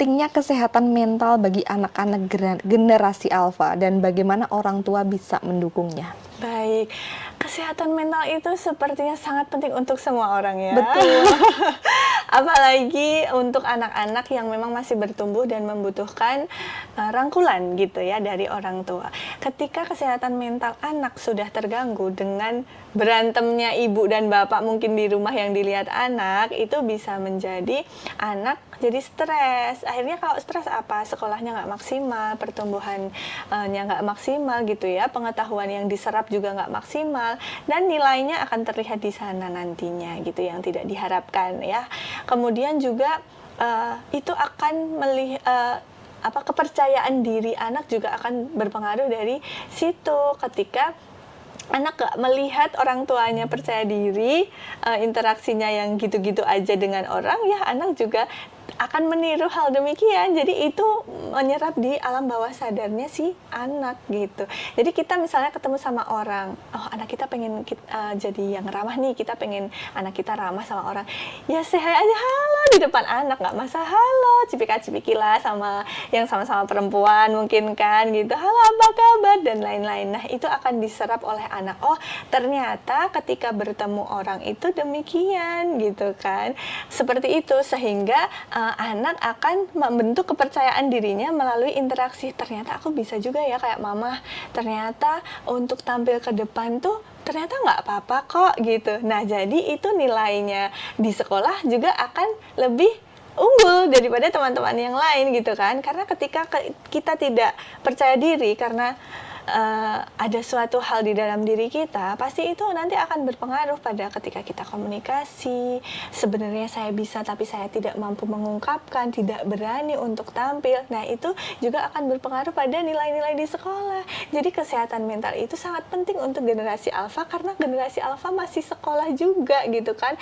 pentingnya kesehatan mental bagi anak-anak generasi alfa dan bagaimana orang tua bisa mendukungnya? Baik, kesehatan mental itu sepertinya sangat penting untuk semua orang ya. Betul. Apalagi untuk anak-anak yang memang masih bertumbuh dan membutuhkan rangkulan gitu ya dari orang tua. Ketika kesehatan mental anak sudah terganggu dengan berantemnya ibu dan bapak mungkin di rumah yang dilihat anak, itu bisa menjadi anak jadi stres. Akhirnya kalau stres apa? Sekolahnya nggak maksimal, pertumbuhannya nggak maksimal gitu ya, pengetahuan yang diserap juga nggak maksimal, dan nilainya akan terlihat di sana nantinya gitu yang tidak diharapkan ya. Kemudian juga itu akan kepercayaan diri anak juga akan berpengaruh dari situ. Ketika anak gak melihat orang tuanya percaya diri, interaksinya yang gitu-gitu aja dengan orang, ya anak juga akan meniru hal demikian. Jadi itu menyerap di alam bawah sadarnya si anak gitu. Jadi kita misalnya ketemu sama orang, oh anak kita pengen jadi yang ramah nih, kita pengen anak kita ramah sama orang, ya say hi aja halo di depan anak, nggak masalah, halo cipika-cipiki lah sama yang sama-sama perempuan mungkin kan gitu, halo apa kabar dan lain-lain. Nah itu akan diserap oleh anak, oh ternyata ketika bertemu orang itu demikian gitu kan, seperti itu. Sehingga anak akan membentuk kepercayaan dirinya melalui interaksi. Ternyata aku bisa juga ya kayak mama, ternyata untuk tampil ke depan tuh ternyata nggak apa-apa kok gitu. Nah jadi itu nilainya di sekolah juga akan lebih unggul daripada teman-teman yang lain gitu kan. Karena ketika kita tidak percaya diri karena ada suatu hal di dalam diri kita, pasti itu nanti akan berpengaruh pada ketika kita komunikasi. Sebenarnya saya bisa tapi saya tidak mampu mengungkapkan, tidak berani untuk tampil. Nah itu juga akan berpengaruh pada nilai-nilai di sekolah. Jadi kesehatan mental itu sangat penting untuk generasi alfa, karena generasi alfa masih sekolah juga gitu kan,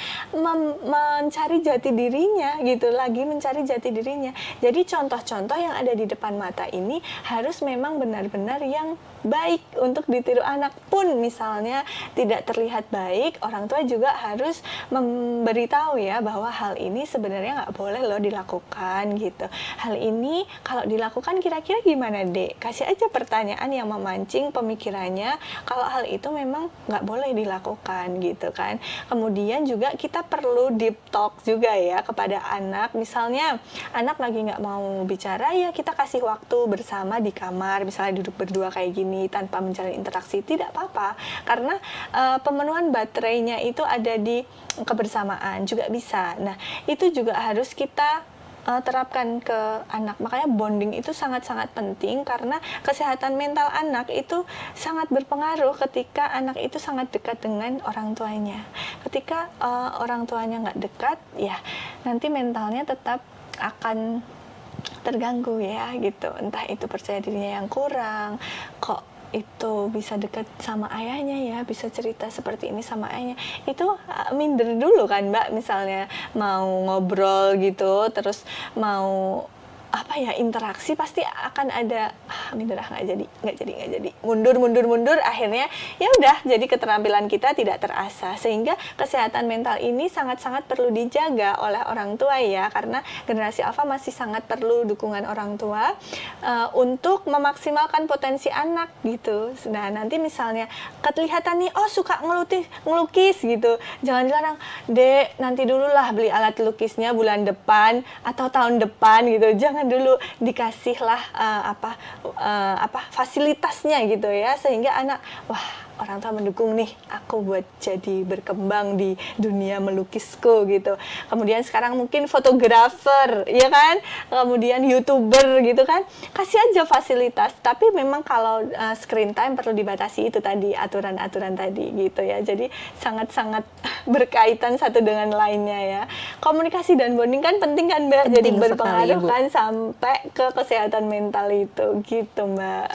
mencari jati dirinya gitu, lagi mencari jati dirinya. Jadi contoh-contoh yang ada di depan mata ini harus memang benar-benar yang baik untuk ditiru anak. Pun misalnya tidak terlihat baik, orang tua juga harus memberitahu ya bahwa hal ini sebenarnya nggak boleh loh dilakukan gitu. Hal ini kalau dilakukan kira-kira gimana dek? Kasih aja pertanyaan yang memancing pemikirannya kalau hal itu memang nggak boleh dilakukan gitu kan. Kemudian juga kita perlu deep talk juga ya kepada anak. Misalnya anak lagi nggak mau bicara, ya kita kasih waktu bersama di kamar, misalnya duduk berdua kayak gini tanpa menjalin interaksi, tidak apa-apa, karena pemenuhan baterainya itu ada di kebersamaan juga bisa. Nah itu juga harus kita terapkan ke anak. Makanya bonding itu sangat-sangat penting, karena kesehatan mental anak itu sangat berpengaruh ketika anak itu sangat dekat dengan orang tuanya. Ketika orang tuanya nggak dekat, ya nanti mentalnya tetap akan terganggu ya gitu. Entah itu percaya dirinya yang kurang, kok itu bisa dekat sama ayahnya ya, bisa cerita seperti ini sama ayahnya, itu minder dulu kan mbak, misalnya mau ngobrol gitu, terus mau interaksi, pasti akan ada minder, nggak jadi, mundur, akhirnya ya udah, jadi keterampilan kita tidak terasah. Sehingga kesehatan mental ini sangat-sangat perlu dijaga oleh orang tua ya, karena generasi alfa masih sangat perlu dukungan orang tua untuk memaksimalkan potensi anak gitu. Nah nanti misalnya kelihatan nih, oh suka ngelukis gitu, jangan dilarang, dek nanti dulu lah beli alat lukisnya bulan depan atau tahun depan gitu, jangan dulu, dikasihlah fasilitasnya gitu ya, sehingga anak, wah orang tua mendukung nih aku buat jadi berkembang di dunia melukisku gitu. Kemudian sekarang mungkin fotografer ya kan, kemudian YouTuber gitu kan, kasih aja fasilitas. Tapi memang kalau screen time perlu dibatasi, itu tadi aturan-aturan tadi gitu ya. Jadi sangat-sangat berkaitan satu dengan lainnya ya. Komunikasi dan bonding kan penting kan mbak, Penting jadi sekali, berpengaruh Ibu. kan sampai ke kesehatan mental itu gitu mbak.